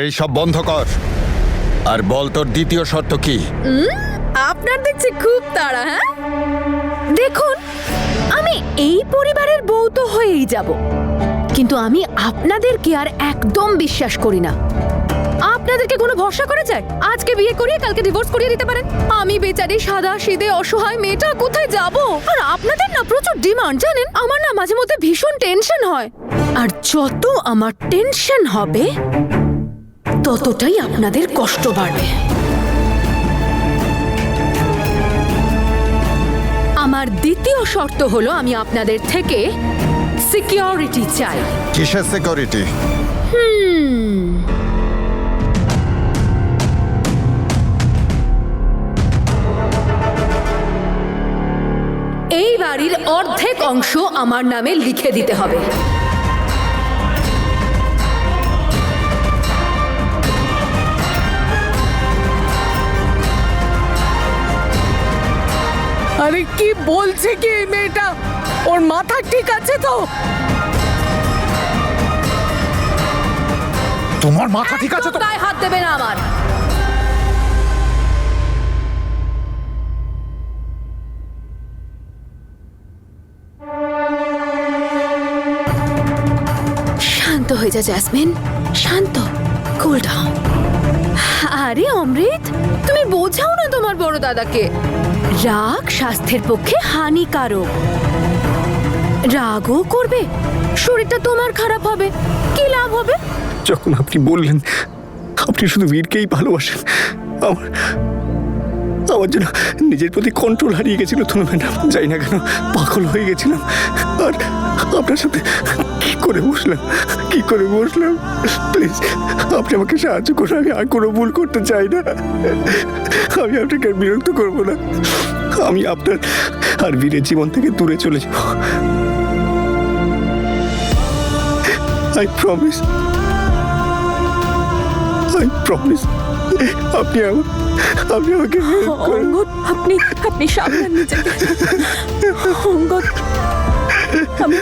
এই সব বন্ধ কর। আর বল তোর দ্বিতীয় শর্ত কি? আপনার দেখছি খুব তাড়া। হ্যাঁ, দেখুন, আমি এই পরিবারের বউ তো হয়েই যাব, কিন্তু আমি আপনাদেরকে আর একদম বিশ্বাস করি না। আপনাদেরকে কোনো ভরসা করা যায়? আজকে বিয়ে করিয়ে কালকে ডিভোর্স করিয়ে দিতে পারেন। আমি বেচারি সাদা সিধে অসহায় মেয়েটা কোথায় যাব? আর আপনাদের না প্রচুর ডিমান্ড, জানেন? আমার না মাঝে মধ্যে ভীষণ টেনশন হয়, আর যত আমার টেনশন হবে ততটাই আপনাদের কষ্ট বাড়বে। আমার দ্বিতীয় শর্ত হলো আমি আপনাদের থেকে সিকিউরিটি চাই। কিসের সিকিউরিটি? এই বাড়ির অর্ধেক অংশ আমার নামে লিখে দিতে হবে। আরে কি বলছে কি এই মেয়েটা? ওর মাথা ঠিক আছে তো? তোমার মাথা ঠিক আছে তো? গায়ে হাত দেবে না আমার। শান্ত হয়ে যা জ্যাসমিন, শান্ত, কুল ডাউন। আরে অমৃত, তুমি বোঝাও না তোমার বড় দাদাকে। রাগ স্বাস্থ্যের পক্ষে হানিকারক। রাগও করবে, শরীরটা তোমার খারাপ হবে, কি লাভ হবে? যখন আপনি বললেন আপনি শুধু বীরকেই ভালোবাসেন, আমার জন্য নিজের প্রতি কন্ট্রোল হারিয়ে গেছিল তনু ম্যাডাম। যাই না কেন পাগল হয়ে গেছিলাম। আর আপনার সাথে কি করে বসলাম। প্লিজ আপনি আমাকে সাহায্য করুন। আমি আর কোনো ভুল করতে চাই না। আমি আপনাকে আর বিরক্ত করবো না। আমি আপনার আর বীরের জীবন থেকে দূরে চলে যাব। I promise. আপনি আমাকে অঙ্গদ, আপনি সাবধান নিজেকে। অঙ্গদ, আমি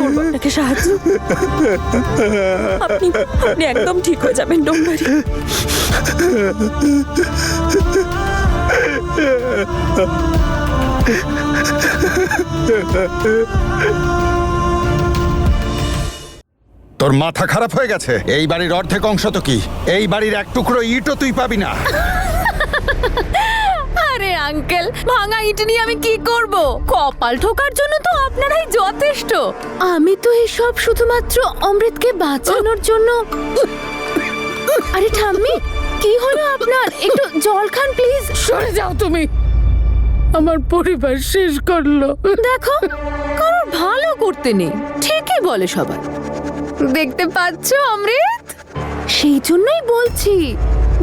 করবো আপনাকে সাহায্য। আপনি একদম ঠিক হয়ে যাবেন, ডোন্ট ওয়ারি। তোর মাথা খারাপ হয়ে গেছে? এই বাড়ির অর্ধেক অংশ তো কি, এই বাড়ির এক টুকরো ইটও তুই পাবি না। আরে আঙ্কেল, ভাঙা ইট নিয়ে আমি কি করব? কপাল ঠোকার জন্য তো আপনারাই যথেষ্ট। আমি তো এসব শুধুমাত্র অমৃতকে বাঁচানোর জন্য। আরে ঠাম্মি, কি হলো আপনার? একটু জল খান প্লিজ। সরে যাও তুমি, আমার পরিবার শেষ করলো। দেখো, কারোর ভালো করতে নেই, ঠিকই বলে সবাই। দেখতে পাচ্ছ অমৃত? সেই জন্যই বলছি,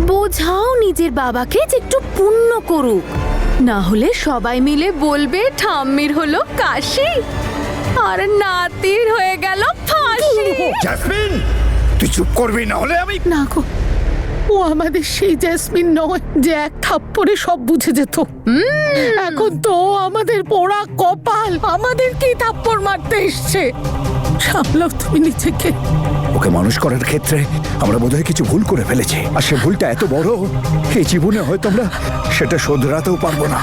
বোঝাও নিজের বাবাকে যে একটু পুণ্য করুক, না হলে সবাই মিলে বলবে ঠাম্মির হলো কাশি আর নাতির হয়ে গেল ফাঁসি। জ্যাসমিন, তুই চুপ করবি, না হলে আমি। না গো, ও আমাদের সেই জ্যাসমিন নয় যে এক থাপ্পড়ে সব বুঝে যেত। এখন তো ও আমাদের পোড়া কপাল, আমাদের কি থাপ্পড় মারতে এসছে। সামলাও তুমি নিজেকে। ওকে মানুষ করার ক্ষেত্রে আমরা বোধহয় কিছু ভুল করে ফেলেছি, আর সে ভুলটা এত বড়, এই জীবনে হয়তো আমরা সেটা শোধরাতেও পারবো না।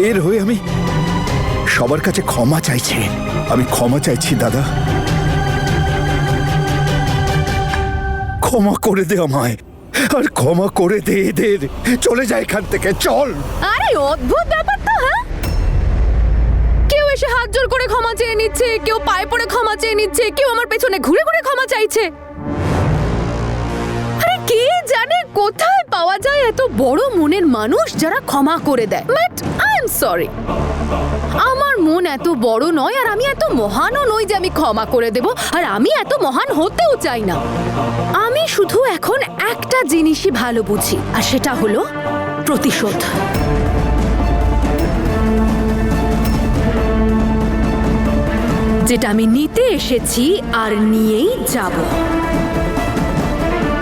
এর হয়ে আমি সবার কাছে ক্ষমা চাইছি। আমি ক্ষমা চাইছি দাদা, ক্ষমা করে দে আমায়, আর ক্ষমা করে দে এদের। চলে যায় এখান থেকে, চল। আরে অদ্ভুত ব্যাপার তো। হ্যাঁ, কেউ এসে হাত জোর করে ক্ষমা চেয়ে নিচ্ছে, কেউ পায়ে পড়ে ক্ষমা চেয়ে নিচ্ছে, কেউ আমার পেছনে ঘুরে ঘুরে ক্ষমা চাইছে। আরে কে জানে কোথায় পাওয়া যায় এত বড় মনের মানুষ যারা ক্ষমা করে দেয়। বাট আই এম সরি, আমার মন এত বড় নয়, আর আমি এত মহানও নই যে আমি ক্ষমা করে দেব, আর আমি এত মহান হতেও চাই না। আমি শুধু এখন একটা জিনিসই ভালো বুঝি, আর সেটা হলো প্রতিশোধ। যেটা আমি নিতে এসেছি আর নিয়েই যাব।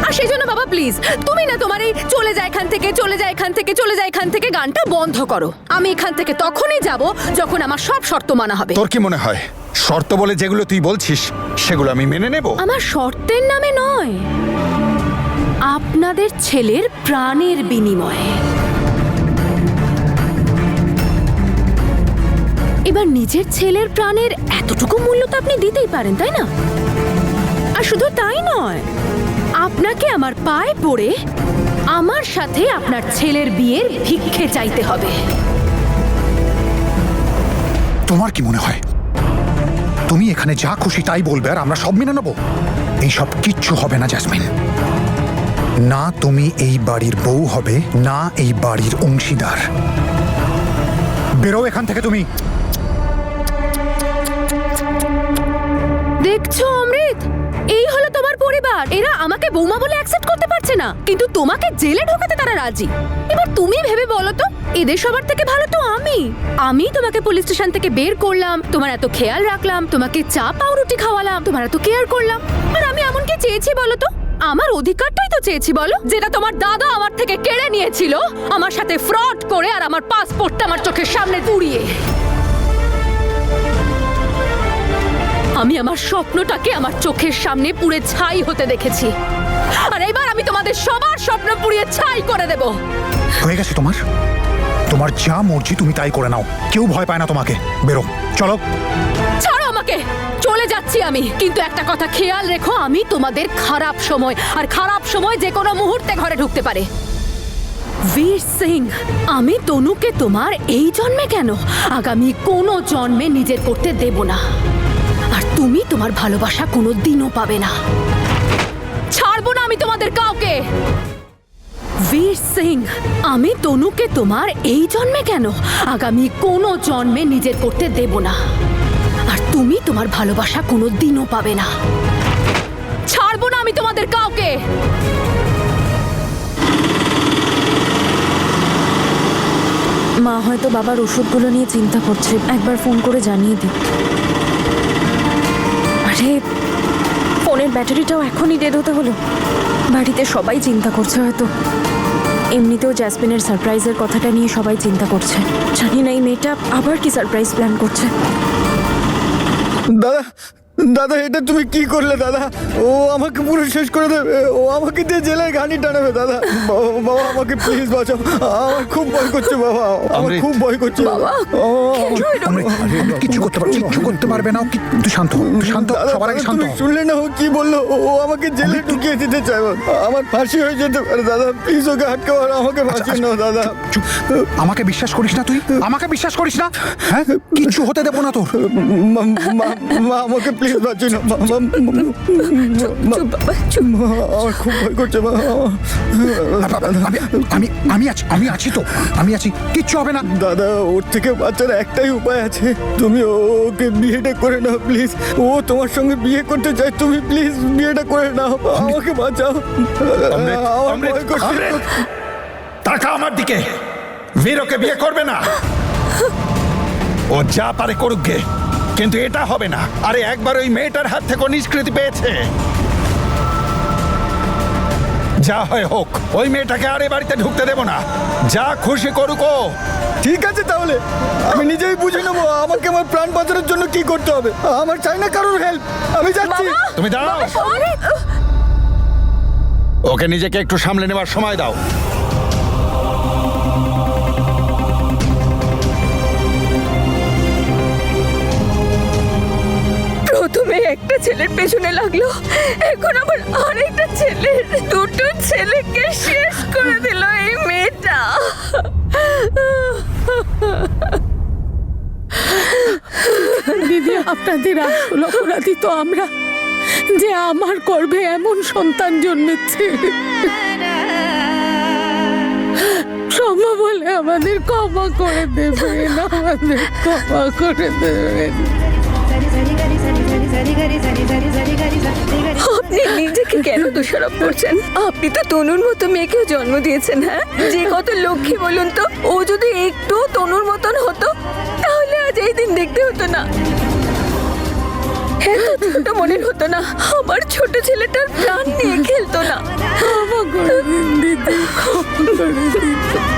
আর সেই জন্য বাবা প্লিজ তুমি না তোমার এই চলে যায় এখান থেকে চলে যায় এখান থেকে চলে যায় এখান থেকে গানটা বন্ধ করো। আমি এখান থেকে তখনই যাব যখন আমার সব শর্ত মানা হবে। তোর কি মনে হয় শর্ত বলে যেগুলো তুই বলছিস সেগুলো আমি মেনে নেব? আমার শর্তের নামে নয়, আপনাদের ছেলের প্রাণের বিনিময়ে। এবার নিজের ছেলের প্রাণের এতটুকু মূল্য তো আপনি দিতেই পারেন, তাই না? আর শুধু তাই নয়, আপনাকে আমার পায়ে পড়ে আমার সাথে আপনার ছেলের বিয়ের ভিক্ষে চাইতে হবে। তোমার কি মনে হয় তুমি এখানে যা খুশি তাই বলবে আর আমরা সব মেনে নেব? এইসব কিচ্ছু হবে না জেসমিন। না তুমি এই বাড়ির বউ হবে, না এই বাড়ির অংশীদার। বেরো এখান থেকে তুমি। দেখছো অমৃত, এই হলো তোমার পরিবার। এরা আমাকে বৌমা বলে অ্যাকসেপ্ট করতে পারছে না, কিন্তু তোমাকে জেলে ঢোকাতে তারা রাজি। এবার তুমি ভেবে বলো তো, এদের সবার থেকে ভালো তো আমি তোমাকে পুলিশ স্টেশন থেকে বের করলাম, তোমার এত খেয়াল রাখলাম, তোমাকে চা পাউরুটি খাওয়ালাম, তোমার এত কেয়ার করলাম। আর আমি এমন কি চেয়েছি বলো তো? আমার অধিকারটাই তো চেয়েছি বলো, যেটা তোমার দাদা আমার থেকে কেড়ে নিয়েছিল, আমার সাথে ফ্রড করে আর আমার পাসপোর্টটা আমার চোখের সামনে পুড়িয়ে। আমি আমার স্বপ্নটাকে আমার চোখের সামনে পুড়ে ছাই হতে দেখেছি, আর এবার আমি তোমাদের সবার স্বপ্ন পুড়িয়ে ছাই করে দেব। হয়ে গেছে তোমার, তোমার যা মর্জি তুমি তাই করে নাও। কেউ ভয় পায় না তোমাকে। বেরো, চলো। ছাড়ো আমাকে, চলে যাচ্ছি আমি। কিন্তু একটা কথা খেয়াল রেখো, আমি তোমাদের খারাপ সময়, আর খারাপ সময় যে কোনো মুহূর্তে ঘরে ঢুকতে পারে। বীর সিং, আমি তনুকে তোমার এই জন্মে কেন, আগামী কোনো জন্মে নিজের করতে দেব না। আর তুমি তোমার ভালোবাসা কোনো দিনও পাবে না। ছাড়বো না আমি তোমাদের কাউকে। বীর সিং, আমি তনুকে তোমার এই জন্মে কেন, আগামী কোনো জন্মে নিজের করতে দেব না। আর তুমি তোমার ভালোবাসা কোনো দিনও পাবে না। ছাড়বো না আমি তোমাদের কাউকে। মা হয়তো বাবার ওষুধগুলো নিয়ে চিন্তা করছে, একবার ফোন করে জানিয়ে দিই। আরে ফোনের ব্যাটারিটাও এখনই ডেড হতে হলো। বাড়িতে সবাই চিন্তা করছে হয়তো। এমনিতেও জ্যাসমিনের সারপ্রাইজের কথাটা নিয়ে সবাই চিন্তা করছে। জানি না এই মেয়েটা আবার কি সারপ্রাইজ প্ল্যান করছে। দাদা দাদা, এটা তুমি কি করলে দাদা? ও আমাকে পুরো শেষ করে দেবে। ও আমাকে দিয়ে জেলায় ঘানি টানাবে দাদা। বাবা বাবা, আমাকে প্লিজ বাঁচাও। আমার খুব ভয় করছে বাবা, আমার খুব ভয় করছে বাবা। কিচ্ছু করতে পারবে না। তুই শান্ত হ, তুই শান্ত হ, সবার আগে শান্ত হ। শুনলে না ও কি বললো? ও আমাকে জেলে ঢুকিয়ে দিতে চায়। আমার ফাঁসি হয়ে যেতে পারে দাদা। প্লিজ ওকে আটকাও, আর আমাকে বাঁচিয়ে নাও দাদা। চুপ। আমাকে বিশ্বাস করিস না তুই? আমাকে বিশ্বাস করিস না? হ্যাঁ, কিচ্ছু হতে দেবো না তোর। মা আমাকে প্লিজ বাঁচিয়ে নাও। আমার খুব ভয় করছে মা। আমি আছি তো, আমি আছি, কিচ্ছু হবে না। দাদা, ওর থেকে বাঁচার একটাই উপায় আছে। তুমি ওকে বিয়েটা করে নাও প্লিজ। ও তোমার সঙ্গে বিয়ে করতে চায়। তুমি প্লিজ বিয়েটা করে নাও, আমাকে বাঁচাও। আমার ভয় করছে। তাকা আমার দিকে। বীরকে বিয়ে করবে না। ও যা পারে করুক গে, কিন্তু এটা হবে না। আরে একবার ওই মেয়েটার হাত থেকে নিষ্কৃতি পেয়েছে। যা হয় হোক, ওই মেয়েটাকে আরে বাড়িতে ঢুকতে দেব না। যা খুশি করুক ও। ঠিক আছে, তাহলে আমি নিজেই বুঝে নেবো আমাকে আমার প্রাণ বাঁচানোর জন্য কি করতে হবে। আমার চাই না কারোর হেল্প। আমি যাচ্ছি। তুমি দাঁড়াও। ওকে নিজেকে একটু সামলে নেবার সময় দাও। প্রথমে একটা ছেলের পেছনে লাগলো, এখন আবার আরেকটা ছেলের। দুটো ছেলেকে শেষ করে দিল এই মেয়েটা। দিদি, আপনাদের আসল অপরাধী তো আমরা, যে আমার গর্ভে এমন সন্তান জন্মেছে। ক্ষমা বলে আমাদের ক্ষমা করে দেবেন, আমাদের ক্ষমা করে দেবেন। আপনি নিজেকে কেন দোষারোপ করছেন? আপনি তো তনুর মতো মেয়েকেও জন্ম দিয়েছেন। হ্যাঁ, যে কত লক্ষ্মী বলুন তো। ও যদি একটু তনুর মতন হতো তাহলে আজ এই দিন দেখতে হতো না। এত ছোট মনের হতো না, আমার ছোট ছেলেটার প্রাণ নিয়ে খেলতো না। ক্ষমা করে দিন দিদি, ক্ষমা করে দিন।